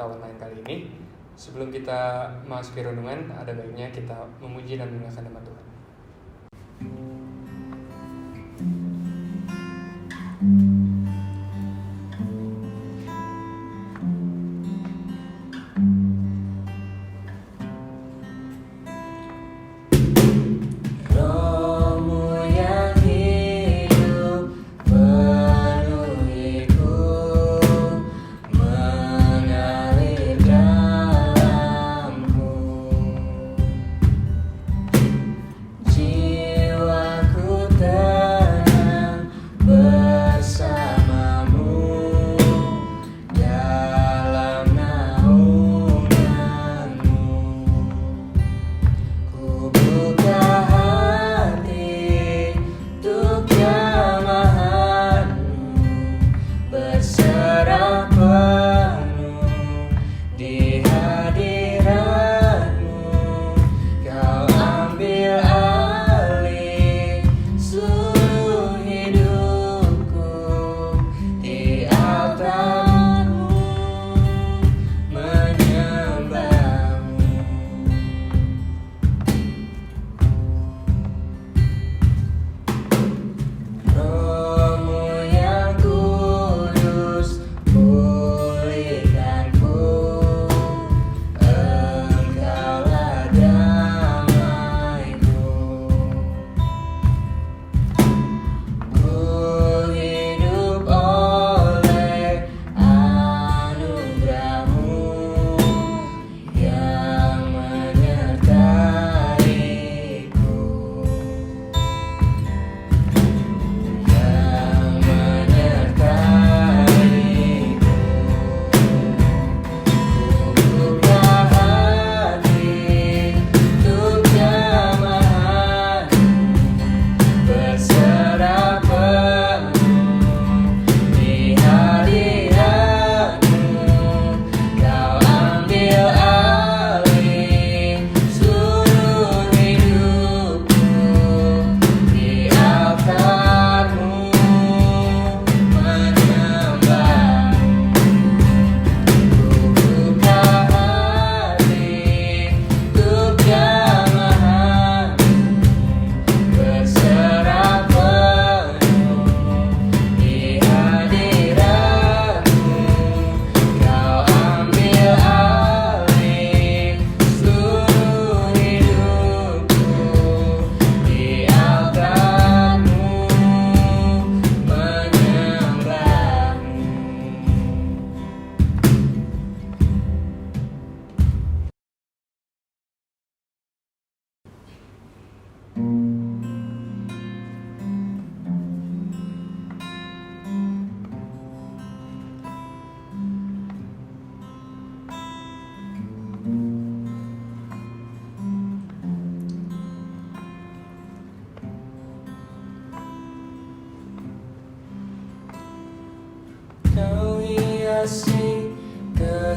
kita online kali ini. Sebelum kita masuk ke renungan, ada baiknya kita memuji dan memuliakan nama Tuhan.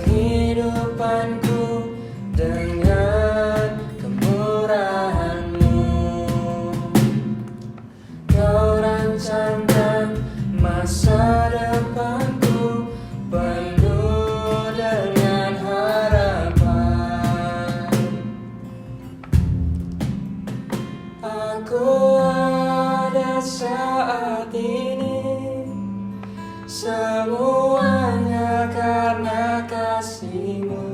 Kehidupanku dengan kemurahan-Mu, Kau rancangkan masa depanku penuh dengan harapan. Aku ada saat ini, semuanya karena kasih-Mu.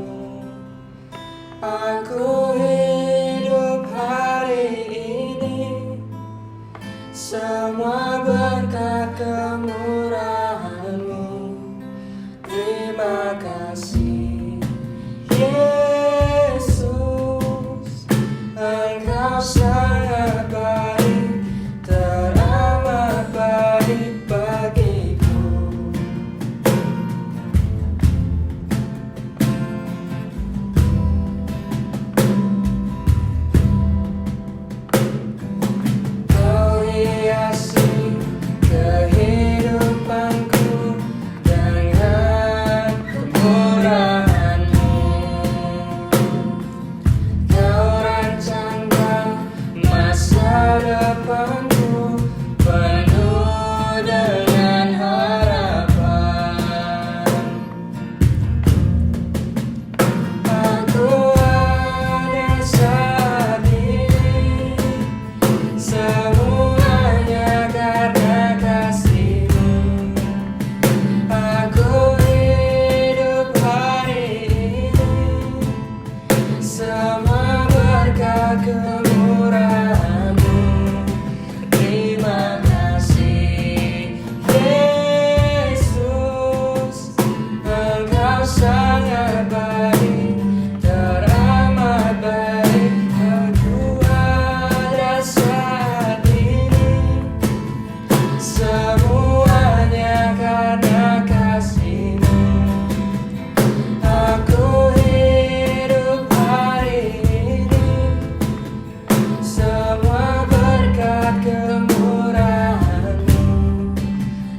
Aku hidup hari ini, semua berkat kemurahan-Mu. Terima kasih Yesus, Engkau sangat baik, teramat baik bagiku. semua berkat kemurahan-Mu. Terima kasih Yesus, Engkau sangat baik, teramat baik. Aku ada saat ini, semuanya karena kasih-Mu. Aku hidup hari ini, semua berkat kemurahan-Mu.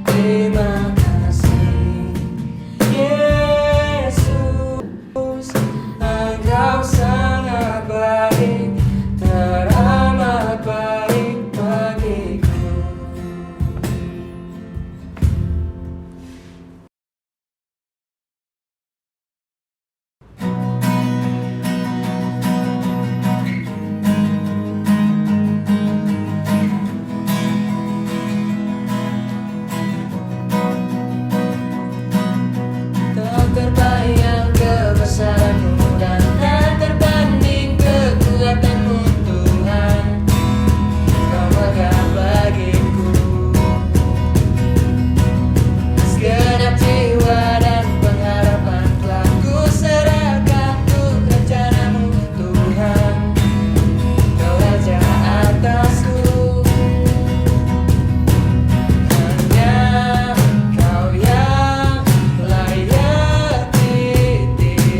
Terima kasih Yesus, Engkau sangat baik, teramat baik bagiku. Tak terbayang kebesaran-Mu dan tak terbanding kekuatan-Mu Tuhan. Kau megah bagiku. Segenap jiwa dan pengharapan telah ku serahkan untuk rencana-Mu Tuhan. Kau raja atasku, hanya Kau yang layak ditinggikan.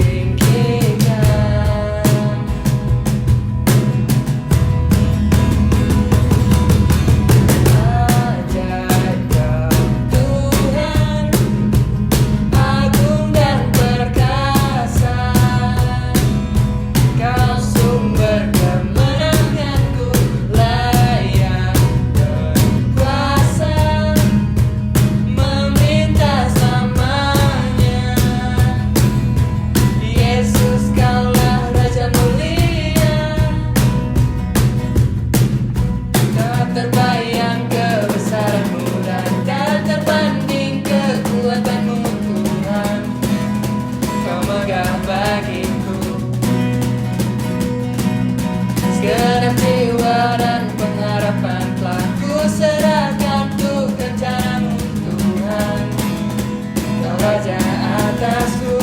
Ajaib Kau Tuhan, agung dan perkasa. Kau sumber kemenanganku, layak berkuasa, meminta selamanya. Yesus, Kaulah Raja mulia, tak terbayang kebesaran-Mu dan tak terbanding kekuatan-Mu Tuhan. Kau megah bagiku. Segenap jiwa dan pengharapan telah ku serahkan untuk rencana-Mu Tuhan. Kau raja atasku,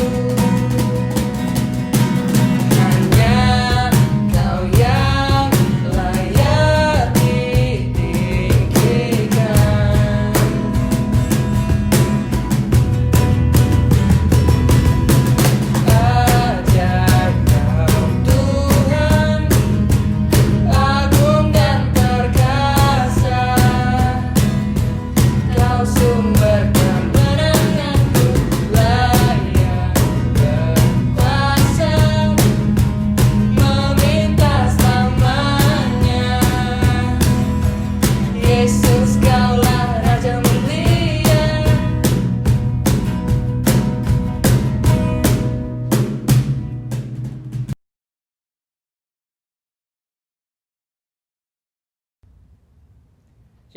hanya Kau yang layak ditinggikan. Ajaib Kau Tuhan, agung dan perkasa. Kau sumber kemenanganku, layak berkuasa, meminta selamanya. Yesus, Kaulah Raja mulia.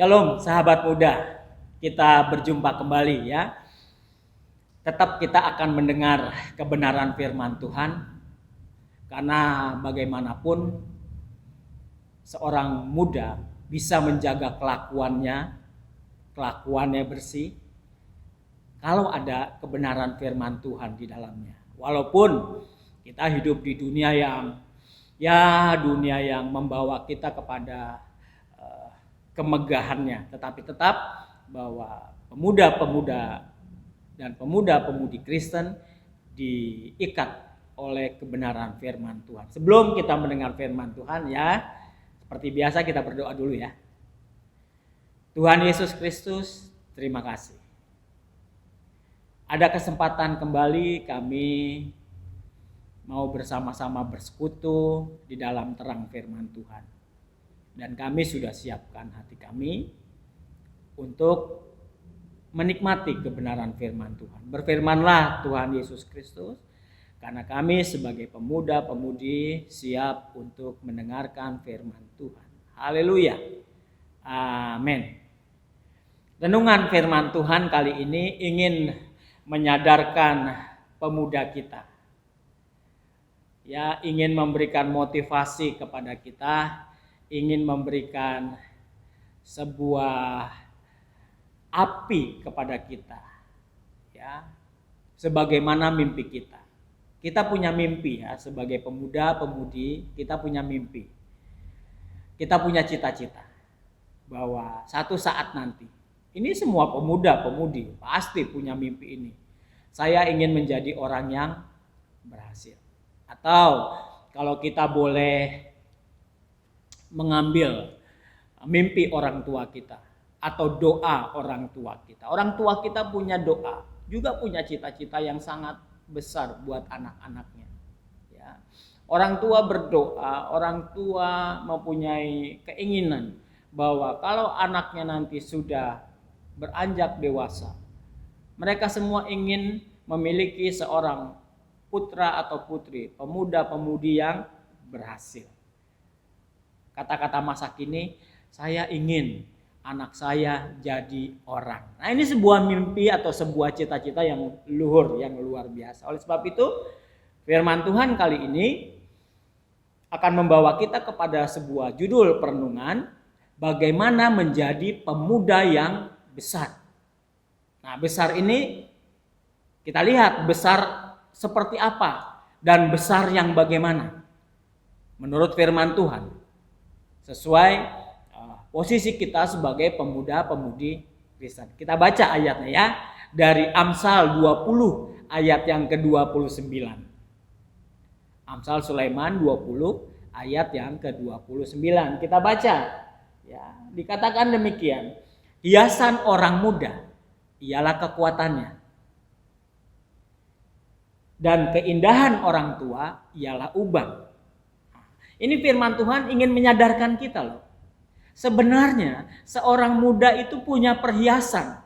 Shalom sahabat muda, kita berjumpa kembali ya. Tetap kita akan mendengar kebenaran firman Tuhan. Karena bagaimanapun seorang muda bisa menjaga kelakuannya bersih kalau ada kebenaran firman Tuhan di dalamnya. Walaupun kita hidup di dunia yang membawa kita kepada kemegahannya, tetapi tetap bahwa pemuda-pemuda dan pemuda-pemudi Kristen diikat oleh kebenaran firman Tuhan. Sebelum kita mendengar firman Tuhan ya, seperti biasa kita berdoa dulu ya. Tuhan Yesus Kristus, terima kasih. Ada kesempatan kembali kami mau bersama-sama bersekutu di dalam terang firman Tuhan. Dan kami sudah siapkan hati kami untuk menikmati kebenaran firman Tuhan. Berfirmanlah Tuhan Yesus Kristus, karena kami sebagai pemuda-pemudi siap untuk mendengarkan firman Tuhan. Haleluya. Amin. Renungan firman Tuhan kali ini ingin menyadarkan pemuda kita ya ingin memberikan motivasi kepada kita, ingin memberikan sebuah api kepada kita, ya, sebagaimana mimpi kita. Kita punya mimpi ya, sebagai pemuda pemudi kita punya mimpi, kita punya cita-cita bahwa satu saat nanti, ini semua pemuda pemudi pasti punya mimpi ini. Saya ingin menjadi orang yang berhasil. Atau kalau kita boleh mengambil mimpi orang tua kita atau doa orang tua kita. Orang tua kita punya doa, juga punya cita-cita yang sangat besar buat anak-anaknya. Ya. Orang tua berdoa, orang tua mempunyai keinginan bahwa kalau anaknya nanti sudah beranjak dewasa, mereka semua ingin memiliki seorang putra atau putri, pemuda-pemudi yang berhasil. Kata-kata masa kini, saya ingin anak saya jadi orang. Nah, ini sebuah mimpi atau sebuah cita-cita yang luhur, yang luar biasa. Oleh sebab itu, firman Tuhan kali ini akan membawa kita kepada sebuah judul perenungan, bagaimana menjadi pemuda yang besar. Nah, besar ini kita lihat besar seperti apa dan besar yang bagaimana menurut firman Tuhan, sesuai posisi kita sebagai pemuda-pemudi Kristen. Kita baca ayatnya ya, dari Amsal 20 ayat yang ke-29. Amsal Sulaiman 20 ayat yang ke-29. Kita baca ya, dikatakan demikian, hiasan orang muda ialah kekuatannya, dan keindahan orang tua ialah uban. Ini firman Tuhan ingin menyadarkan kita loh. Sebenarnya seorang muda itu punya perhiasan.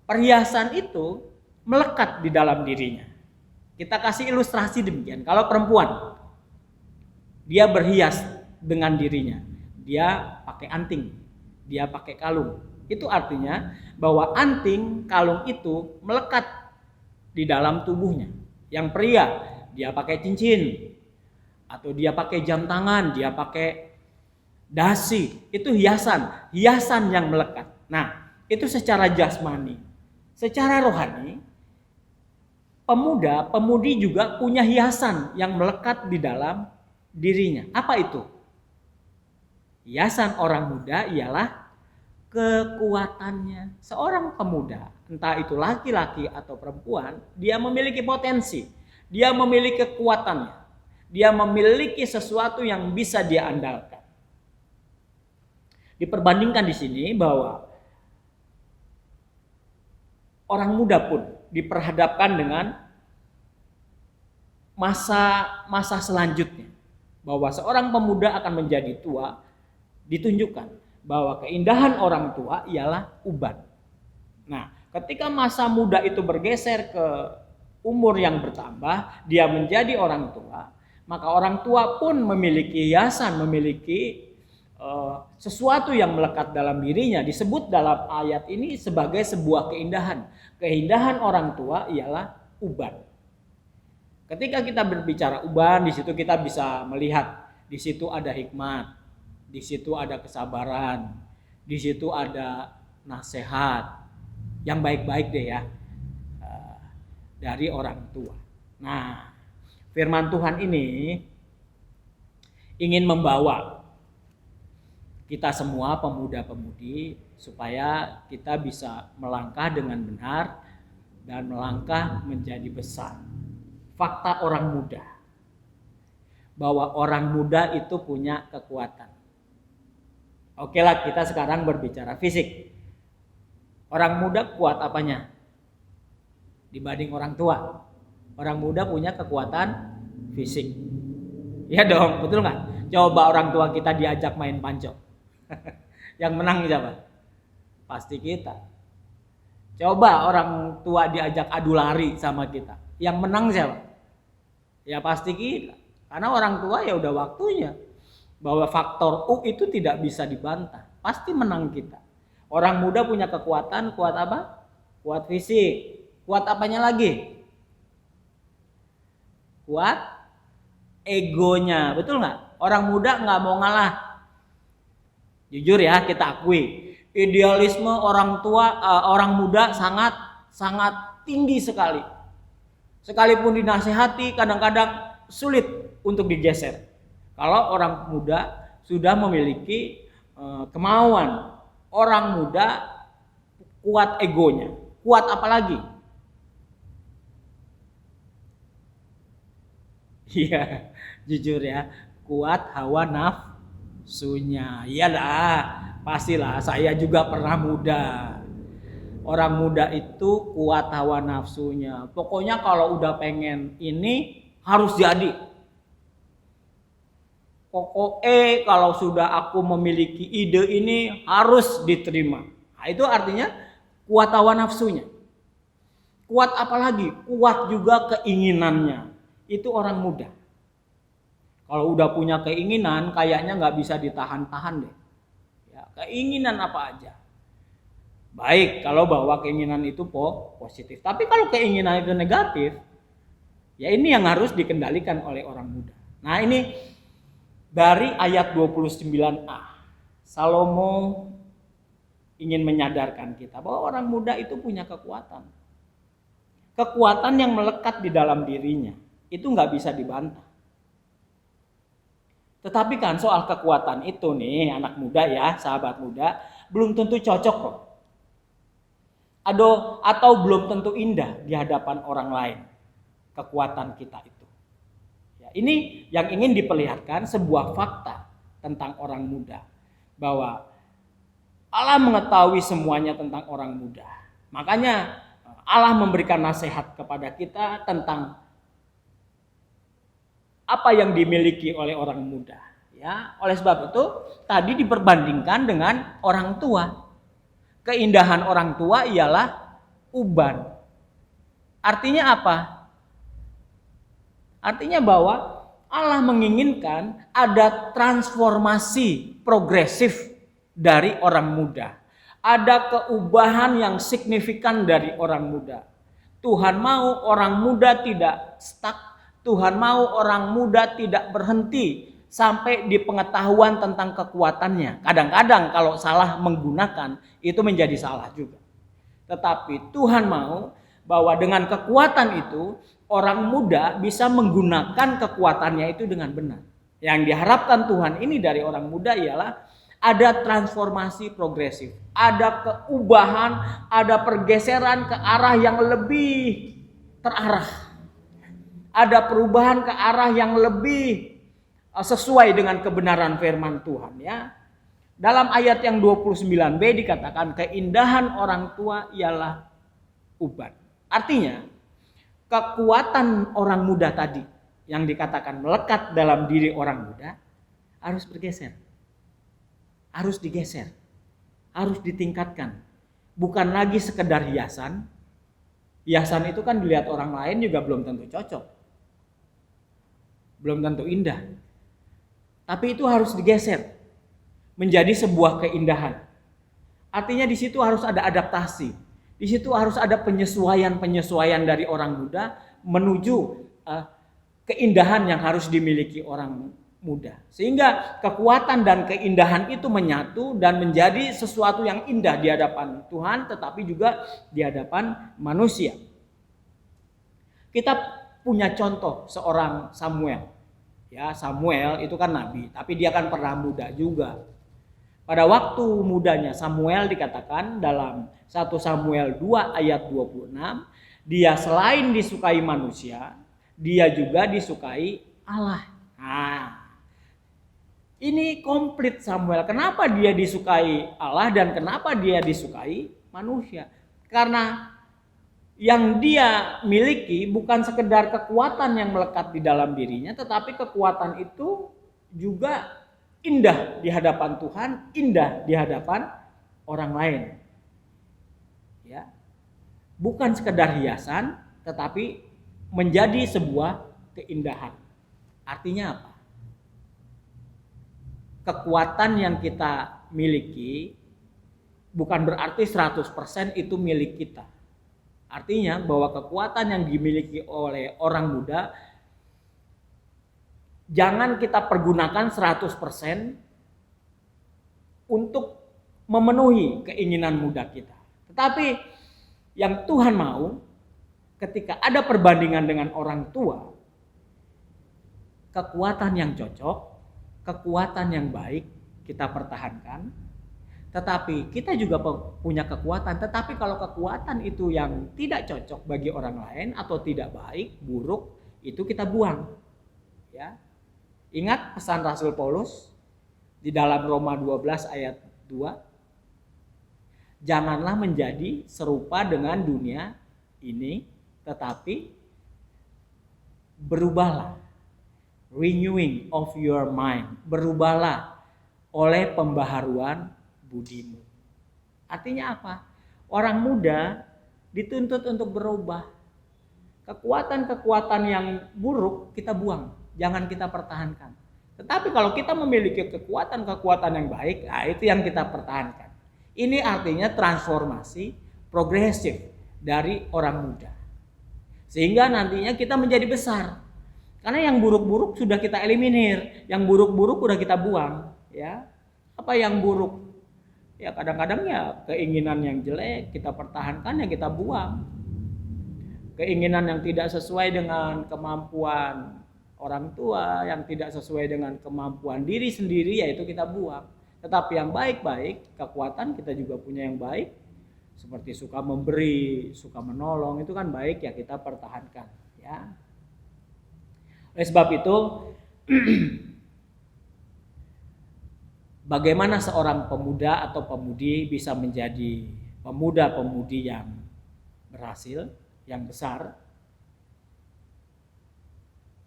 Perhiasan itu melekat di dalam dirinya. Kita kasih ilustrasi demikian. Kalau perempuan, dia berhias dengan dirinya. Dia pakai anting, dia pakai kalung. Itu artinya bahwa anting, kalung itu melekat di dalam tubuhnya. Yang pria, dia pakai cincin, atau dia pakai jam tangan, dia pakai dasi. Itu hiasan yang melekat. Nah, itu secara jasmani. Secara rohani, pemuda, pemudi juga punya hiasan yang melekat di dalam dirinya. Apa itu? Hiasan orang muda ialah kekuatannya. Seorang pemuda, entah itu laki-laki atau perempuan, dia memiliki potensi, dia memiliki kekuatannya, dia memiliki sesuatu yang bisa dia andalkan. Diperbandingkan di sini bahwa orang muda pun diperhadapkan dengan masa selanjutnya, bahwa seorang pemuda akan menjadi tua, ditunjukkan bahwa keindahan orang tua ialah uban. Nah, ketika masa muda itu bergeser ke umur yang bertambah, dia menjadi orang tua, maka orang tua pun memiliki hiasan, memiliki sesuatu yang melekat dalam dirinya. Disebut dalam ayat ini sebagai sebuah keindahan. Keindahan orang tua ialah uban. Ketika kita berbicara uban, di situ kita bisa melihat di situ ada hikmat, di situ ada kesabaran, di situ ada nasihat yang baik-baik deh ya, dari orang tua. Nah, firman Tuhan ini ingin membawa kita semua pemuda-pemudi supaya kita bisa melangkah dengan benar dan melangkah menjadi besar. Fakta orang muda, bahwa orang muda itu punya kekuatan. Oke lah, kita sekarang berbicara fisik. Orang muda kuat apanya dibanding orang tua? Orang muda punya kekuatan fisik. Ya dong, betul nggak? Coba orang tua kita diajak main pancok, yang menang siapa? Pasti kita. Coba orang tua diajak adu lari sama kita, yang menang siapa? Ya pasti kita. Karena orang tua ya udah waktunya. Bahwa faktor U itu tidak bisa dibantah. Pasti menang kita. Orang muda punya kekuatan, kuat apa? Kuat fisik. Kuat apanya lagi? Kuat egonya, betul nggak? Orang muda nggak mau ngalah. Jujur ya, kita akui idealisme orang tua, orang muda sangat tinggi sekali. Sekalipun dinasehati, kadang-kadang sulit untuk digeser. Kalau orang muda sudah memiliki kemauan, orang muda kuat egonya, kuat apalagi? Iya, jujur ya, kuat hawa nafsunya. Iyalah, pastilah saya juga pernah muda. Orang muda itu kuat hawa nafsunya. Pokoknya kalau udah pengen ini harus jadi. Pokoknya kalau sudah aku memiliki ide ini harus diterima. Nah, itu artinya kuat hawa nafsunya. Kuat apalagi? Kuat juga keinginannya. Itu orang muda. Kalau udah punya keinginan, kayaknya nggak bisa ditahan-tahan deh. Ya, keinginan apa aja. Baik kalau bahwa keinginan itu positif. Tapi kalau keinginan itu negatif, ya ini yang harus dikendalikan oleh orang muda. Nah ini dari ayat 29a. Salomo ingin menyadarkan kita bahwa orang muda itu punya kekuatan. Kekuatan yang melekat di dalam dirinya. Itu nggak bisa dibantah. Tetapi kan soal kekuatan itu nih anak muda ya, sahabat muda, belum tentu cocok kok. Atau belum tentu indah di hadapan orang lain kekuatan kita itu. Ya, ini yang ingin diperlihatkan sebuah fakta tentang orang muda. Bahwa Allah mengetahui semuanya tentang orang muda. Makanya Allah memberikan nasihat kepada kita tentang apa yang dimiliki oleh orang muda, ya. Oleh sebab itu tadi diperbandingkan dengan orang tua. Keindahan orang tua ialah uban. Artinya apa? Artinya bahwa Allah menginginkan ada transformasi progresif dari orang muda. Ada keubahan yang signifikan dari orang muda. Tuhan mau orang muda tidak stuck. Tuhan mau orang muda tidak berhenti sampai di pengetahuan tentang kekuatannya. Kadang-kadang kalau salah menggunakan itu menjadi salah juga. Tetapi Tuhan mau bahwa dengan kekuatan itu orang muda bisa menggunakan kekuatannya itu dengan benar. Yang diharapkan Tuhan ini dari orang muda ialah ada transformasi progresif. Ada keubahan, ada pergeseran ke arah yang lebih terarah. Ada perubahan ke arah yang lebih sesuai dengan kebenaran firman Tuhan ya. Dalam ayat yang 29b dikatakan keindahan orang tua ialah uban. Artinya kekuatan orang muda tadi yang dikatakan melekat dalam diri orang muda harus bergeser. Harus digeser. Harus ditingkatkan. Bukan lagi sekedar hiasan. Hiasan itu kan dilihat orang lain juga belum tentu cocok. Belum tentu indah. Tapi itu harus digeser menjadi sebuah keindahan. Artinya di situ harus ada adaptasi. Di situ harus ada penyesuaian dari orang muda menuju keindahan yang harus dimiliki orang muda. Sehingga kekuatan dan keindahan itu menyatu dan menjadi sesuatu yang indah di hadapan Tuhan tetapi juga di hadapan manusia. Kita punya contoh seorang Samuel. Ya, Samuel itu kan nabi, tapi dia kan pernah muda juga. Pada waktu mudanya Samuel dikatakan dalam 1 Samuel 2 ayat 26, dia selain disukai manusia, dia juga disukai Allah. Nah, ini komplit Samuel. Kenapa dia disukai Allah dan kenapa dia disukai manusia? Karena yang dia miliki bukan sekedar kekuatan yang melekat di dalam dirinya, tetapi kekuatan itu juga indah di hadapan Tuhan, indah di hadapan orang lain. Ya. Bukan sekedar hiasan, tetapi menjadi sebuah keindahan. Artinya apa? Kekuatan yang kita miliki bukan berarti 100% itu milik kita. Artinya bahwa kekuatan yang dimiliki oleh orang muda jangan kita pergunakan 100% untuk memenuhi keinginan muda kita. Tetapi yang Tuhan mau, ketika ada perbandingan dengan orang tua, kekuatan yang cocok, kekuatan yang baik kita pertahankan. Tetapi kita juga punya kekuatan, tetapi kalau kekuatan itu yang tidak cocok bagi orang lain atau tidak baik, buruk, itu kita buang. Ya. Ingat pesan Rasul Paulus di dalam Roma 12 ayat 2. Janganlah menjadi serupa dengan dunia ini, tetapi berubahlah. Renewing of your mind. Berubahlah oleh pembaharuan budimu. Artinya apa? Orang muda dituntut untuk berubah. Kekuatan-kekuatan yang buruk kita buang, jangan kita pertahankan. Tetapi kalau kita memiliki kekuatan-kekuatan yang baik, nah itu yang kita pertahankan. Ini artinya transformasi progresif dari orang muda. Sehingga nantinya kita menjadi besar. Karena yang buruk-buruk sudah kita eliminir, yang buruk-buruk sudah kita buang, ya. Apa yang buruk? Ya kadang-kadang ya keinginan yang jelek kita pertahankan, ya kita buang. Keinginan yang tidak sesuai dengan kemampuan orang tua, yang tidak sesuai dengan kemampuan diri sendiri, yaitu kita buang. Tetapi yang baik-baik, kekuatan kita juga punya yang baik, seperti suka memberi, suka menolong, itu kan baik, ya kita pertahankan, ya. Oleh sebab itu bagaimana seorang pemuda atau pemudi bisa menjadi pemuda-pemudi yang berhasil, yang besar?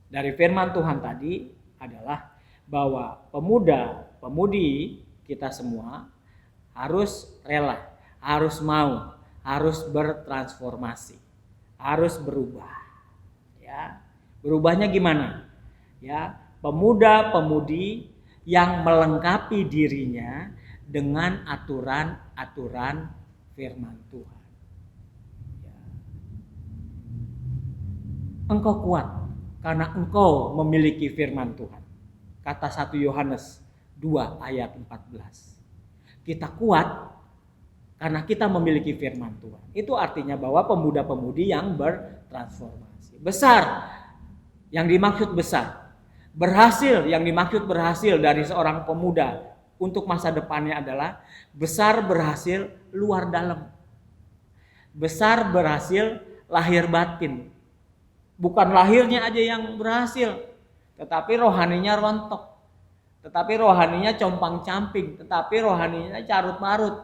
Dari firman Tuhan tadi adalah bahwa pemuda-pemudi kita semua harus rela, harus mau, harus bertransformasi, harus berubah. Ya, berubahnya gimana? Ya, pemuda-pemudi yang melengkapi dirinya dengan aturan-aturan firman Tuhan. Ya. Engkau kuat karena engkau memiliki firman Tuhan. Kata 1 Yohanes 2 ayat 14. Kita kuat karena kita memiliki firman Tuhan. Itu artinya bahwa pemuda-pemudi yang bertransformasi. Besar, yang dimaksud besar. Berhasil, yang dimaksud berhasil dari seorang pemuda untuk masa depannya adalah besar berhasil luar dalam. Besar berhasil lahir batin. Bukan lahirnya aja yang berhasil, tetapi rohaninya rontok, tetapi rohaninya compang-camping, tetapi rohaninya carut-marut.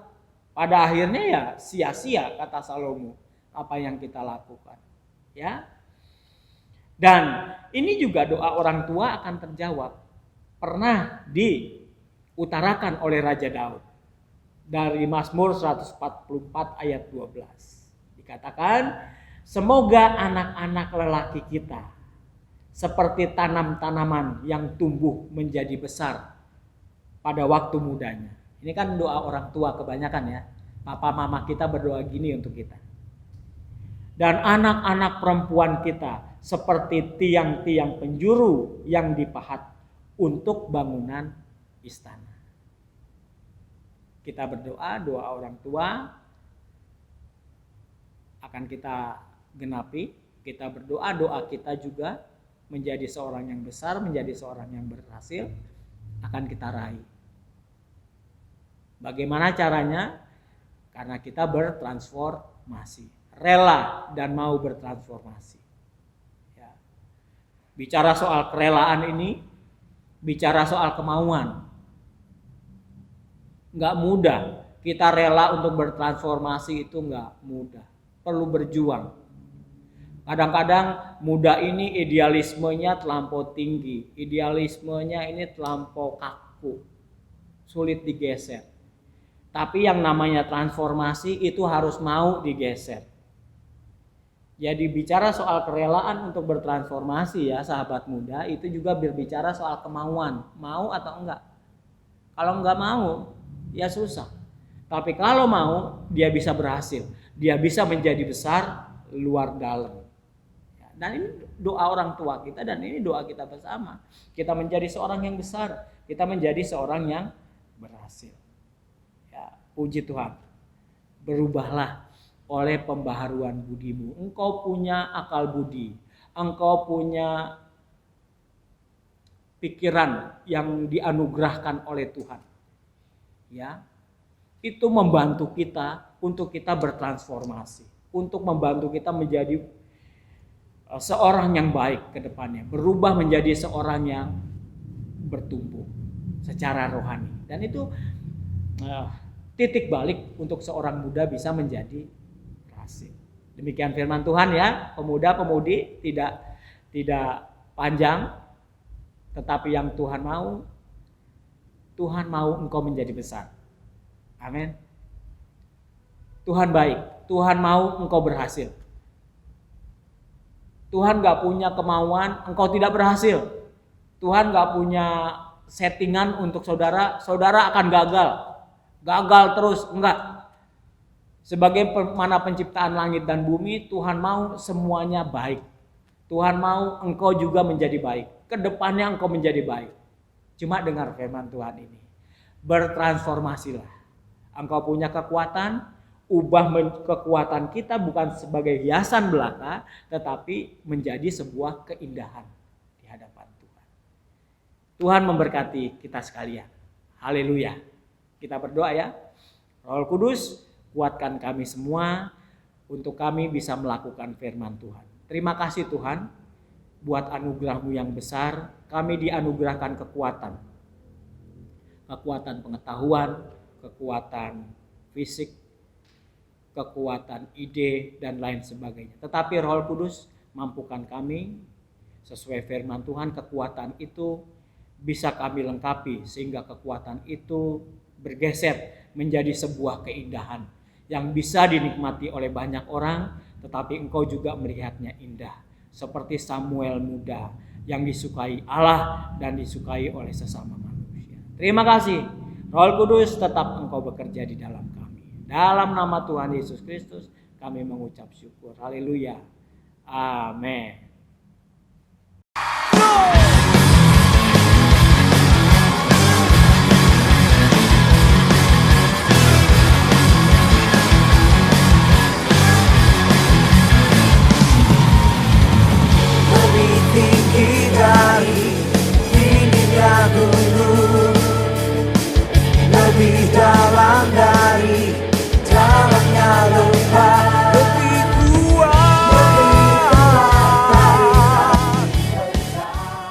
Pada akhirnya ya sia-sia, kata Salomo, apa yang kita lakukan. Ya. Dan ini juga doa orang tua akan terjawab. Pernah diutarakan oleh Raja Daud dari Mazmur 144 ayat 12. Dikatakan, semoga anak-anak lelaki kita seperti tanam-tanaman yang tumbuh menjadi besar pada waktu mudanya. Ini kan doa orang tua kebanyakan ya. Papa mama kita berdoa gini untuk kita. Dan anak-anak perempuan kita seperti tiang-tiang penjuru yang dipahat untuk bangunan istana. Kita berdoa, doa orang tua akan kita genapi. Kita berdoa, doa kita juga menjadi seorang yang besar, menjadi seorang yang berhasil, akan kita raih. Bagaimana caranya? Karena kita bertransformasi, rela dan mau bertransformasi. Ya. Bicara soal kerelaan ini, bicara soal kemauan. Nggak mudah. Kita rela untuk bertransformasi itu nggak mudah. Perlu berjuang. Kadang-kadang muda ini idealismenya terlampau tinggi, idealismenya ini terlampau kaku, sulit digeser. Tapi yang namanya transformasi itu harus mau digeser. Jadi bicara soal kerelaan untuk bertransformasi ya sahabat muda, itu juga berbicara soal kemauan, mau atau enggak. Kalau enggak mau, ya susah. Tapi kalau mau, dia bisa berhasil, dia bisa menjadi besar luar dalam. Dan ini doa orang tua kita dan ini doa kita bersama. Kita menjadi seorang yang besar, kita menjadi seorang yang berhasil. Ya, puji Tuhan. Berubahlah oleh pembaharuan budimu. Engkau punya akal budi, engkau punya pikiran yang dianugerahkan oleh Tuhan. Ya. Itu membantu kita untuk kita bertransformasi, untuk membantu kita menjadi seorang yang baik ke depannya, berubah menjadi seorang yang bertumbuh secara rohani. Dan itu titik balik untuk seorang muda bisa menjadi berhasil. Demikian firman Tuhan ya, pemuda-pemudi tidak panjang, tetapi yang Tuhan mau engkau menjadi besar. Amin. Tuhan baik, Tuhan mau engkau berhasil. Tuhan gak punya kemauan engkau tidak berhasil. Tuhan gak punya settingan untuk saudara akan gagal terus, enggak. Sebagai mana penciptaan langit dan bumi, Tuhan mau semuanya baik. Tuhan mau engkau juga menjadi baik. Kedepannya engkau menjadi baik. Cuma dengar firman Tuhan ini. Bertransformasilah. Engkau punya kekuatan, ubah kekuatan kita bukan sebagai hiasan belaka, tetapi menjadi sebuah keindahan di hadapan Tuhan. Tuhan memberkati kita sekalian. Haleluya. Kita berdoa ya. Roh Kudus, kuatkan kami semua untuk kami bisa melakukan firman Tuhan. Terima kasih Tuhan buat anugerah-Mu yang besar. Kami dianugerahkan kekuatan pengetahuan, kekuatan fisik, kekuatan ide dan lain sebagainya. Tetapi Roh Kudus mampukan kami sesuai firman Tuhan, kekuatan itu bisa kami lengkapi sehingga kekuatan itu bergeser menjadi sebuah keindahan yang bisa dinikmati oleh banyak orang, tetapi engkau juga melihatnya indah. Seperti Samuel muda yang disukai Allah dan disukai oleh sesama manusia. Terima kasih Roh Kudus, tetap engkau bekerja di dalam kami. Dalam nama Tuhan Yesus Kristus kami mengucap syukur. Haleluya. Amin.